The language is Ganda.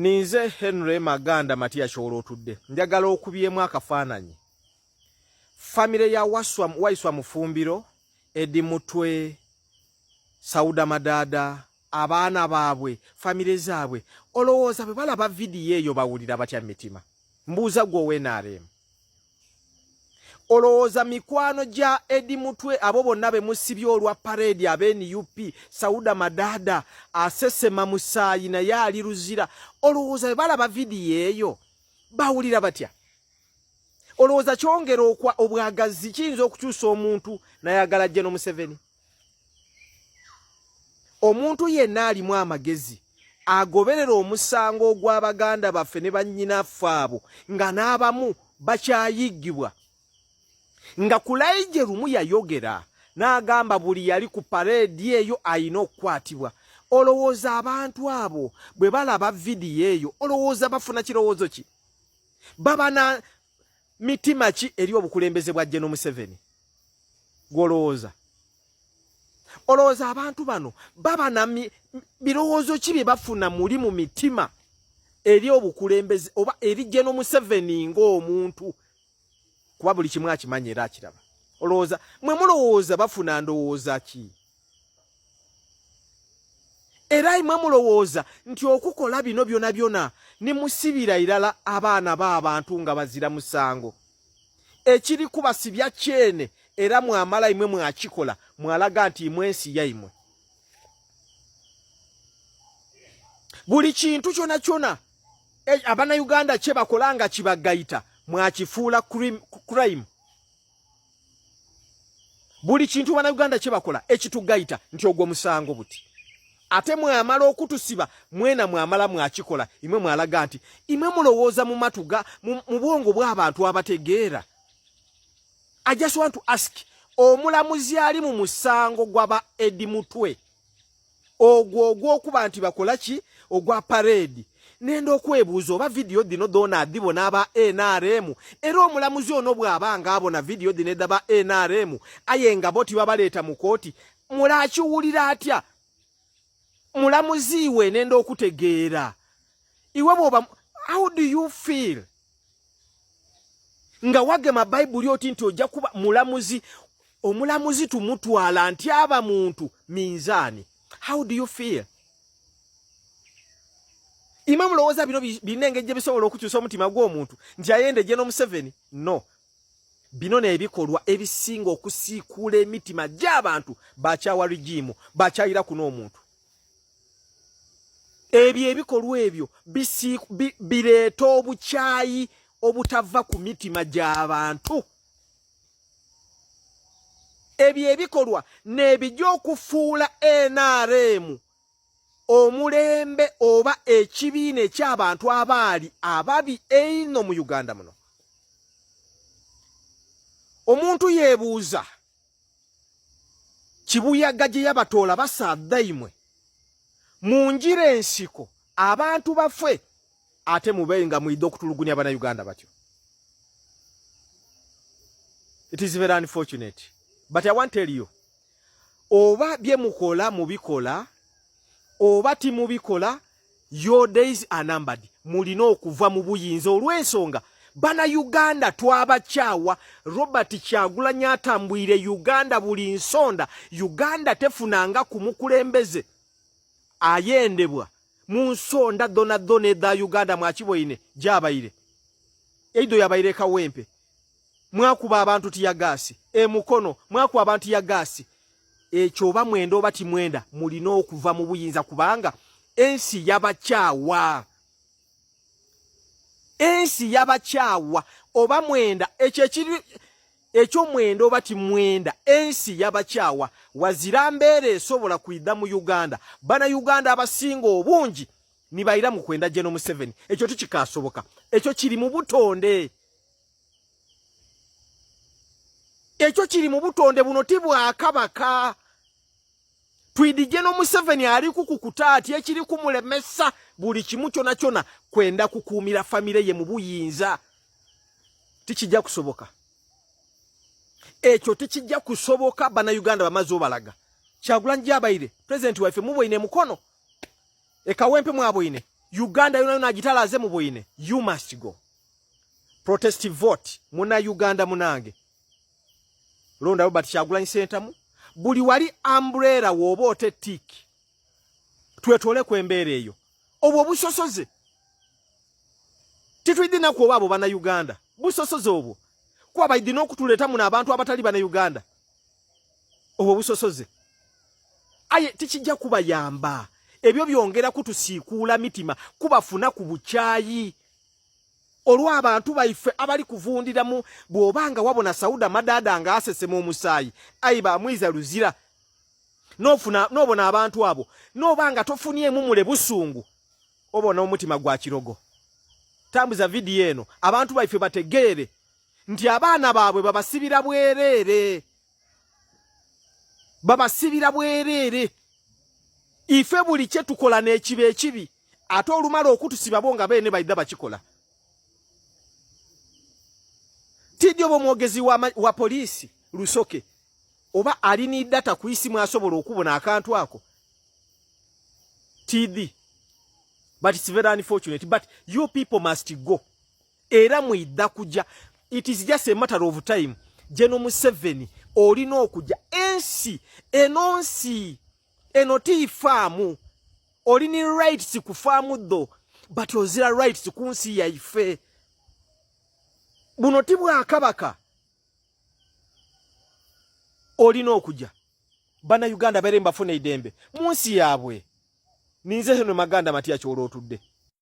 Ninze Henry Maganda Matia Shoro tudde. Njagala okubyemu akafaananyi. Family ya Waiswa Mufumbiro, Edi Mutwe, Sauda Madada, abaana baabwe, family zaabwe. Olowooza bwe balaba vidiyo eyo bawulira batya mitima. Mbuuza gwe NRM. Olowooza mikwano gya Edi Mutwe abo bonna be musibye olwa parade abeni UP Sauda Madada asesema musaayi naye ali luzira. Olowooza bwe balaba vidiyo eyo bawulira batya. Olowooza kyongera okwa obwagazi kiyinza okukyusa omuntu nayagala General Museveni. Omuntu yenna alimu amagezi agoberera omusango ogw'Abaganda baffe ne bannyinaffe abo nga n'abamu bakyayiggibwa. Nga Kulaije lumu yayogera n'agamba buli yali ku parade eyo ayina okukwatibwa. Olowooza abantu abo bwe balaba vidiyo eyo olowooza bafuna kirowoozo ki? Baba na mitima ki eri obukulembeze bwa General Museveni? Gwolowooza. Olowooza abantu bano baba na birowoozo ki bye bafuna muli mu mitima eri obukulembeze oba eri General Museveni ng'omuntu? Kuba buli kimu akimanyi era akiraba. Olowooza mwe mulowooza bafuna ndowooza ki? Era imwe mulowooza nti okukola bino byona byona ne musibira irala abaana b'abantu nga bazira musango. Ekiri kubasibya kyene era mwamala imwe mwakikola mwalaga nti mwensi ya imwe. Buli kintu kyona kyona abana Uganda kye bakolanga kibagayita mwakifuula crime. Buli kintu bana Uganda kye bakola ekitugayita nti ogwo musango buti. Ate mwamala okutusiba mwena mwamala mwakikola imwe mwalaga nti imwe mulowooza mu matuga mu bwongo bw'abantu abategeera. I just want to ask, omulamuzi ali mu musango gwaba Edi Mutwe ogwo okuba nti bakola ki ogwa parade nenda okwebuuza oba vidiyo dino dona adibona aba NRM era omulamuzi ono bw'abanga abona vidiyo dino edaba NRM ayenga boti babaleeta mu kooti mulakiwulira atya? Mulamuzi we nenda okutegeera iwe bwoba how do you feel? Nga wagema Bible oti nti ojja kuba mulamuzi, omulamuzi tumutwala nti aba muntu minzani. How do you feel? Imwe mulowooza bino binengeje bisobola okukyusa omutima gw'omuntu nti ayende General Museveni? No. Bino n'ebikolwa ebisinga okusiikuula emitima gy'abantu bakyawa regimu bakyayira kuno omuntu. Ebyo ebikolwa ebyo bireeta obukyayi obutava ku mitima gy'abantu. Ebyo ebikolwa n'ebijja okufuula NRM omulembe oba ekibiina eky'abantu abaali ababi eino mu Uganda muno. Omuntu yeebuuza kibuyaga gye yabatoola basaadda imwe mu njira ensiko abantu baffe ate mubenga muidde okutulugunya abana Uganda batyo. It is very unfortunate. But I want to tell you, oba bye mukola mubikola oba timubikola, your days are numbered. Mulina okuva mu buyinza olw'ensonga bana Uganda twabakyawa. Robert Kyagulanyi atambwire Uganda buli nsonda. Uganda tefunanga ku mukulembeze ayendebwa mu nsonda dona eda Uganda mwakiboine gyabayire eido yabayire Kawempe mwakuba abantu tiyagasi emukono mwakuba abantu yagasi ekyo oba mwenda oba timwenda mulina okuva mu buyinza kubanga ensi yabakyawa. Ensi yabakyawa oba mwenda ekyo mwenda oba timwenda ensi yabakyawa. Wazira mbeera esobola kwidda mu Uganda bana Uganda abasinga obungi nibayira mu kwenda General Museveni. Ekyo tukikasoboka. Ekyo kiri mu butonde. Ekyo kiri mu butonde buno tibwakabaka. Twidi General Museveni ali kukukutaati ekiri kumulemesa buli kimu kyona kyona kwenda kukuumira famire ye mu buyinza. Tikijja kusoboka. Ekyo tekijja kusoboka bana Uganda bamaze obalaga. Kyagulanyi abayire president waife muboine mukono. Ekawempe mwaboine. Uganda yona agitalaze mu bwine. You must go. Protest vote. Muna Uganda munange. Londa Robert Kyagulanyi Ssentamu. Buli wali umbrella woba otetiki. Twetole ku embeera eyo. Obwo busosoze. Titwidina ku obabo bana Uganda. Busosoze obwo. Kwa baidina okutuleta muna abantu abatali bana Uganda. Obwo busosoze. Aye tikijja kubayamba. Ebyo byongera kutusiikuula mitima kubafuna ku bukyayi. Olwa abantu baife abali kuvundiramu bwobanga wabona Sauda Madada nga asesema omusaayi ayiba amwiza luzira nobona abantu abo nobanga tofuniemu mule busungu obona omutima gwa kirogo. Tambuza video eno abantu baife bategeere nti abaana baabwe babasibira bwerere ife buli kye tukola n'ekibe ekibi ate olumala okutusiba bonga bene baidda bakikola. Tidyo bomwogezi wa polisi Lusoke oba alini data ku isimu asobola okubona akantu ako. TD. But it's very unfortunate. But you people must go. Era muidda kuja. It is just a matter of time. General Museveni olina okuja ensi enonsi enoti faamu olini rights ku faamu do but ozira rights ku nsi yaife. Buno tibwa kabaka olina okuja bana Uganda beremba fune idembe munsi yabwe ninze heno maganda matia kyolo otudde.